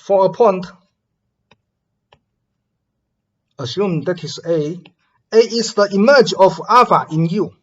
for a point, assume that is A. A is the image of alpha in U.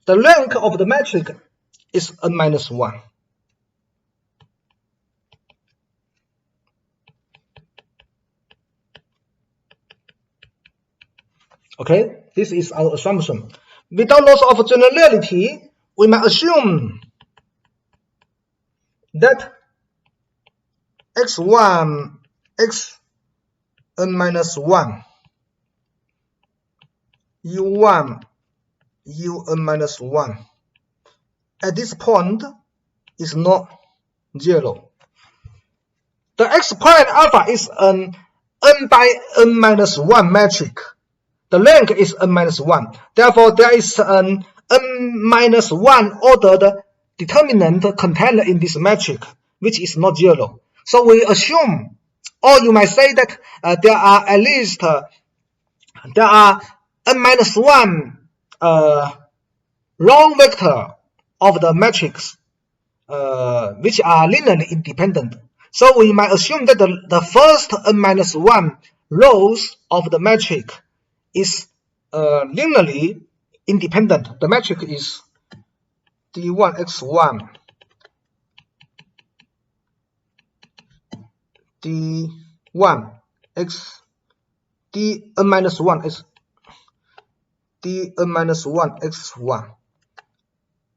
The rank of the matrix is n minus 1. Okay, this is our assumption. Without loss of generality, we might assume that x1, xn minus 1, u1, un minus 1 at this point is not 0. The x prime alpha is an n by n minus 1 matrix. The rank is n minus 1. Therefore, there is an n minus 1 ordered determinant contained in this matrix, which is not 0. So we assume, or you might say that there are at least there are n minus 1 row vector of the matrix which are linearly independent. So we might assume that the first n minus 1 rows of the matrix is linearly independent. The matrix is d1x1, d1x, dn minus 1 is dn minus 1 x1.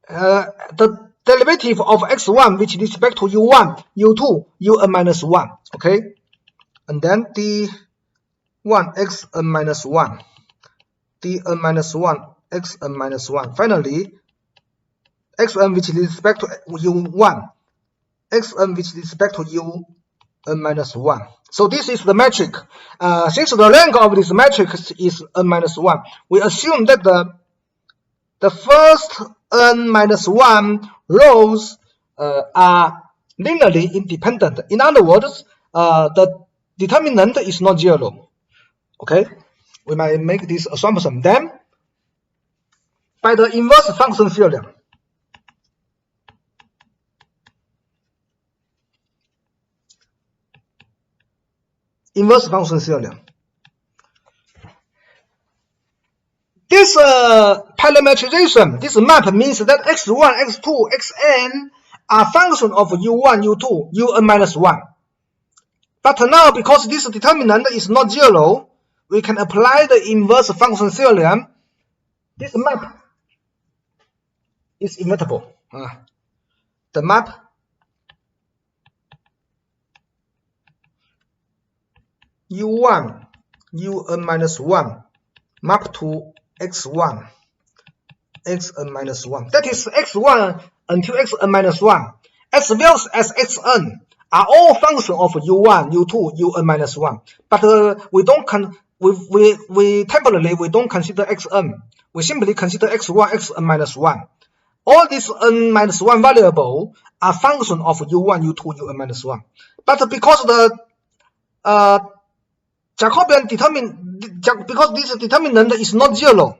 The derivative of x1 which respect to u1, u2, un minus 1. Okay, and then d1 xn minus 1, dn minus 1 xn minus 1. Finally, xn which respect to u1, xn which respect to un minus 1. So this is the matrix. Since the rank of this matrix is n minus 1, we assume that the first n minus 1 rows are linearly independent. In other words, the determinant is not 0. Okay, we might make this assumption. Then, by the inverse function theorem, this parametrization, this map means that x1, x2, xn are function of u1, u2, un minus 1. But now, because this determinant is not 0, we can apply the inverse function theorem. This map is immutable. The map u1, un minus 1 map to x1, xn minus 1. That is x1 until xn minus 1, as well as xn are all functions of u1, u2, un minus 1. But we don't temporarily we don't consider xn. We simply consider x1, xn minus 1. All these n minus 1 variable are functions of u1, u2, un minus 1. But because the Jacobian because this determinant is not 0,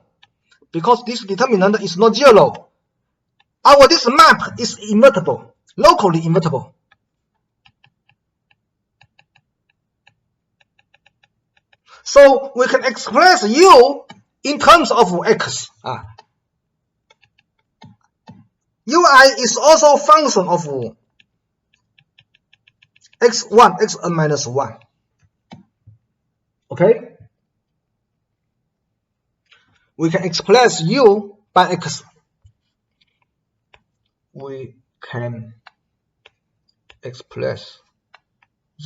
this map is immutable, locally immutable. So we can express u in terms of x. Ui is also a function of x1, xn minus 1. Okay? We can express u by x. We can express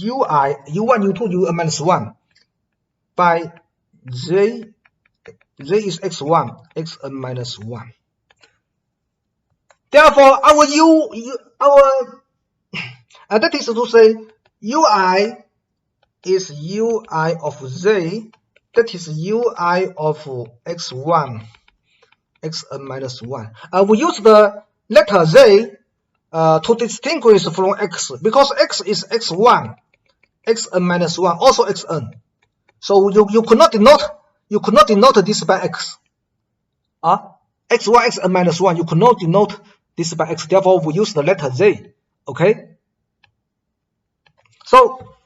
ui, u1, u2, un minus 1 by j is x1, xn minus 1. Therefore, our that is to say, ui is ui of j, that is ui of x1, xn minus 1. We use the letter j to distinguish from x, because x is x1, xn minus 1, also xn. So you could not denote this by x. x1, xn minus 1, you could not denote this by x. Therefore, we use the letter j. Okay. So,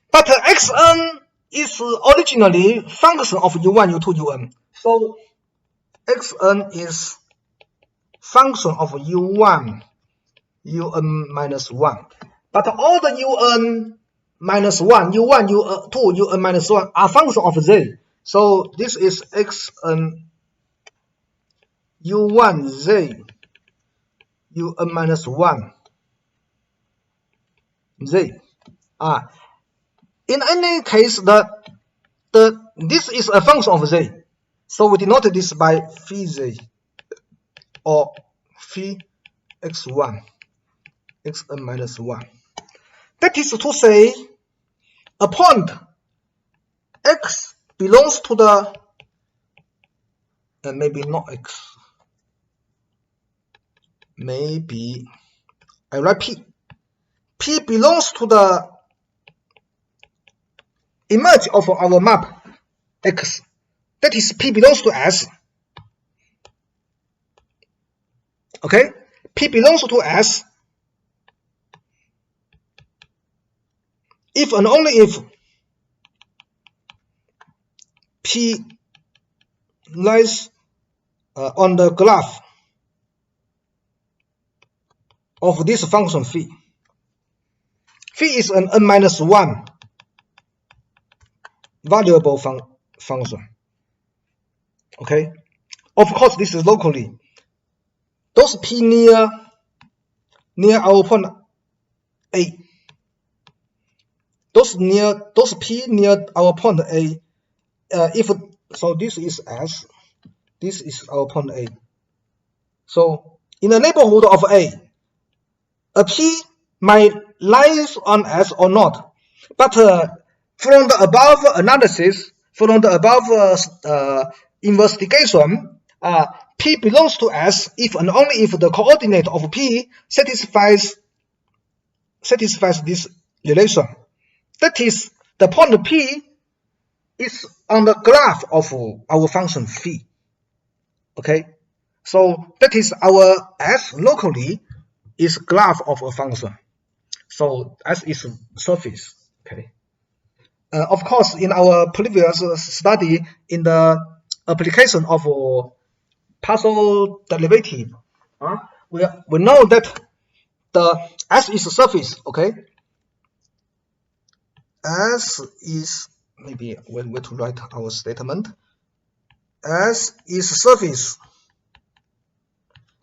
but xn is originally function of u1, u2, un. So xn is function of u1, un minus 1. But all the un minus 1, u1, u2, un minus 1 are function of z. So this is xn u1 z un minus 1 z. In any case, this is a function of z. So we denote this by phi z or phi x1 xn minus 1. That is to say, a point x belongs to the maybe not x, maybe I write p. P belongs to the image of our map x. That is, P belongs to S. Okay, P belongs to S if and only if P lies on the graph of this function phi. Phi is an n minus 1 valuable function. Okay, of course this is locally. Those P near our point A. Those P near our point A. If so, this is S. This is our point A. So in the neighborhood of A P might lie on S or not. But from the above analysis, from the above investigation, P belongs to S if and only if the coordinate of P satisfies this relation. That is, the point P is on the graph of our function phi. Okay, so that is our S locally is graph of a function. So S is surface. Okay. Of course, in our previous study in the application of partial derivative, we know that the S is surface. Okay. S is maybe when we to write our statement. S is surface.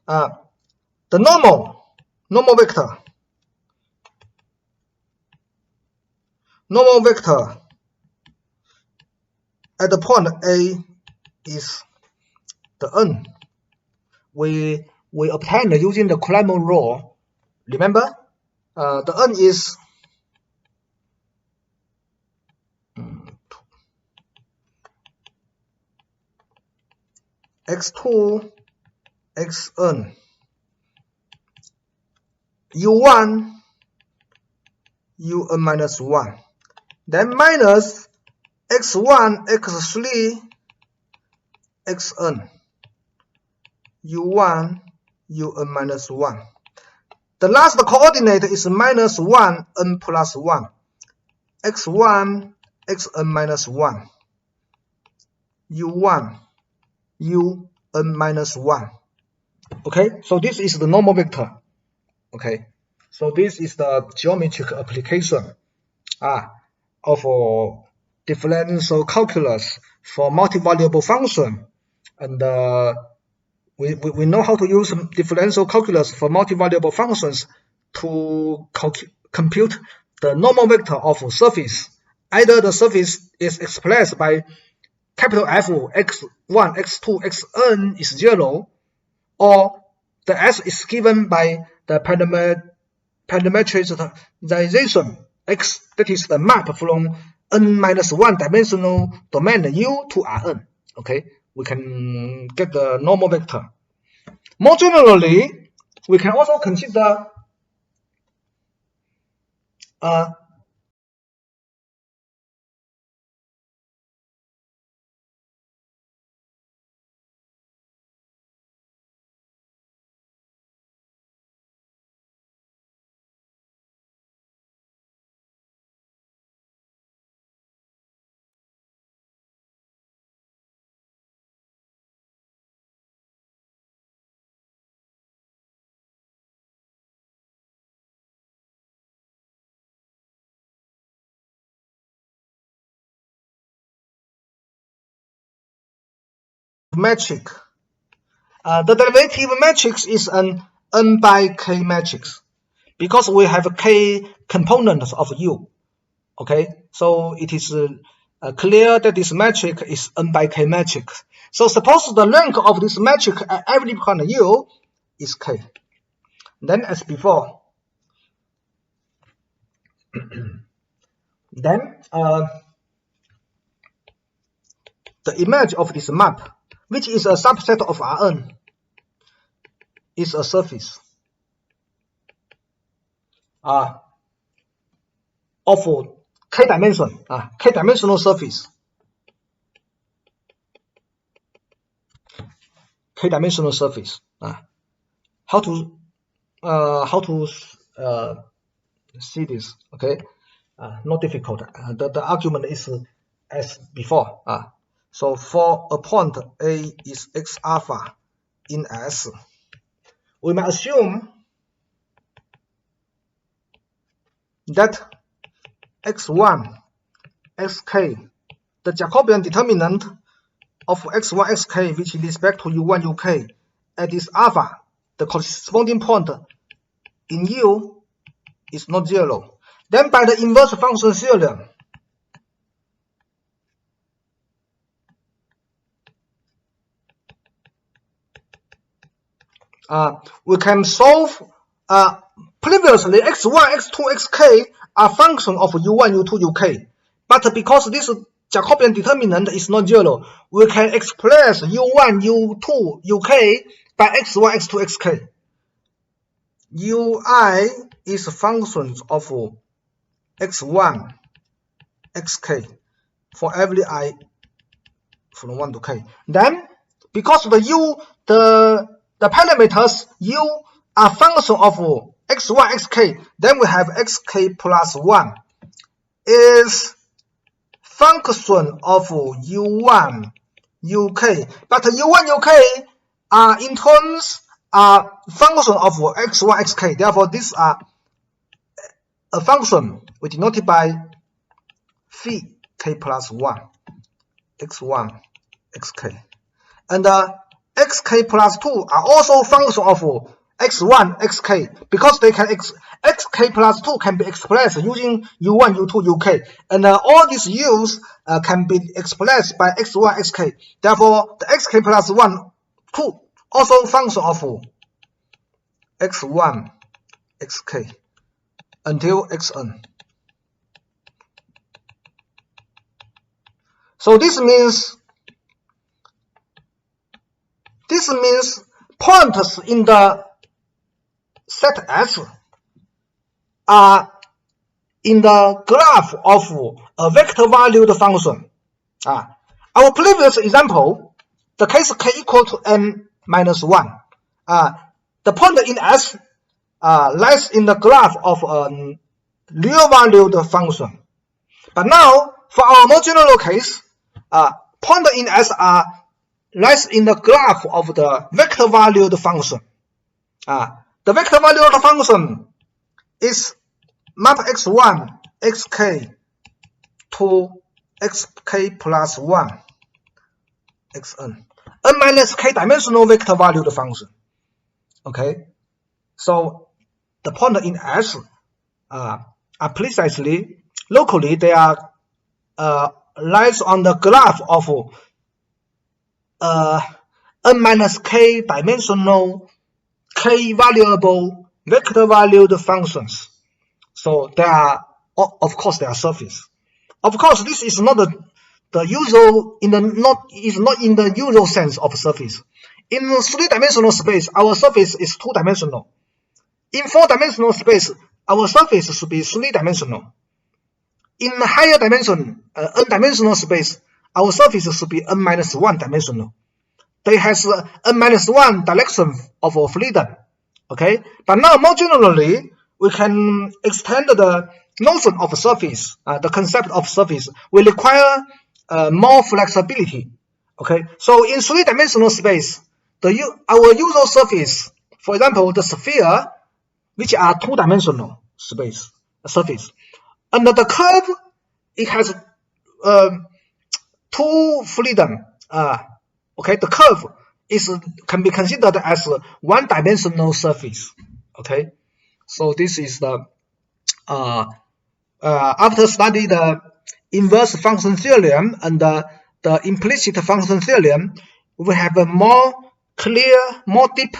The normal vector at the point A is the n. We obtained using the Coulomb law. Remember, the n is x2 xn u1 un minus 1, then minus x1 x3 xn u1 un minus 1. The last coordinate is minus 1 n plus 1 x1 xn minus 1 u1 un minus 1. Okay, so this is the normal vector. Okay, so this is the geometric application of differential calculus for multivariable function. And we know how to use differential calculus for multivariable functions to compute the normal vector of a surface. Either the surface is expressed by capital F x1, x2, xn is 0, or the S is given by the parameterization X, that is the map from n-1 dimensional domain U to Rn. Okay, we can get the normal vector. More generally, we can also consider metric. The derivative matrix is an n by k matrix because we have k components of U. Okay, so it is clear that this metric is n by k matrix. So suppose the rank of this metric at every point U is k. Then as before, then the image of this map, which is a subset of Rn, is a surface of k dimension, k-dimensional surface. K-dimensional surface. How to see this? Okay, not difficult. The argument is as before. So for a point A is x alpha in S, we may assume that x1, xk, the Jacobian determinant of x1, xk, which is respect to u1, uk, at this alpha, the corresponding point in U is not zero. Then by the inverse function theorem, we can solve previously x1, x2, xk are function of u1, u2, uk. But because this Jacobian determinant is not zero, we can express u1, u2, uk by x1, x2, xk. ui is functions of x1, xk for every I from 1 to k. Then because the parameters u are function of x1, xk, then we have xk plus 1 is function of u1, uk. But u1, uk are in terms function of x1, xk. Therefore, these are a function we denoted by phi k plus 1, x1, xk. And xk plus 2 are also function of x1, xk, because they can xk plus 2 can be expressed using u1, u2, uk, and all these u's can be expressed by x1, xk. Therefore, the xk plus 1, 2 also function of x1, xk until xn. So this means points in the set S are in the graph of a vector valued function. Our previous example, the case k equal to n minus 1, the point in S lies in the graph of a real valued function. But now, for our more general case, point in S lies in the graph of the vector valued function. The vector valued function is map x1, xk to xk plus 1, xn. N minus k dimensional vector valued function. Okay, so the point in S are precisely locally they are lies on the graph of n minus k dimensional k variable vector valued functions. So they are, of course, they are surface. Of course, this is not the usual is not in the usual sense of surface. In 3-dimensional space, our surface is 2-dimensional. In 4-dimensional space, our surface should be 3-dimensional. In higher dimension, n-dimensional space, our surface should be n-1 dimensional. They has n-1 direction of freedom. Okay, but now more generally, we can extend the notion of surface, the concept of surface. We require more flexibility. Okay, so in 3-dimensional space, our usual surface, for example, the sphere, which are 2-dimensional surface, and the curve, it has two freedom. Okay, the curve can be considered as a one-dimensional surface. Okay, so this is the after study the inverse function theorem and the implicit function theorem, we have a more clear, more deep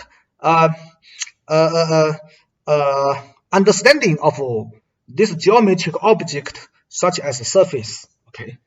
understanding of this geometric object such as a surface. Okay.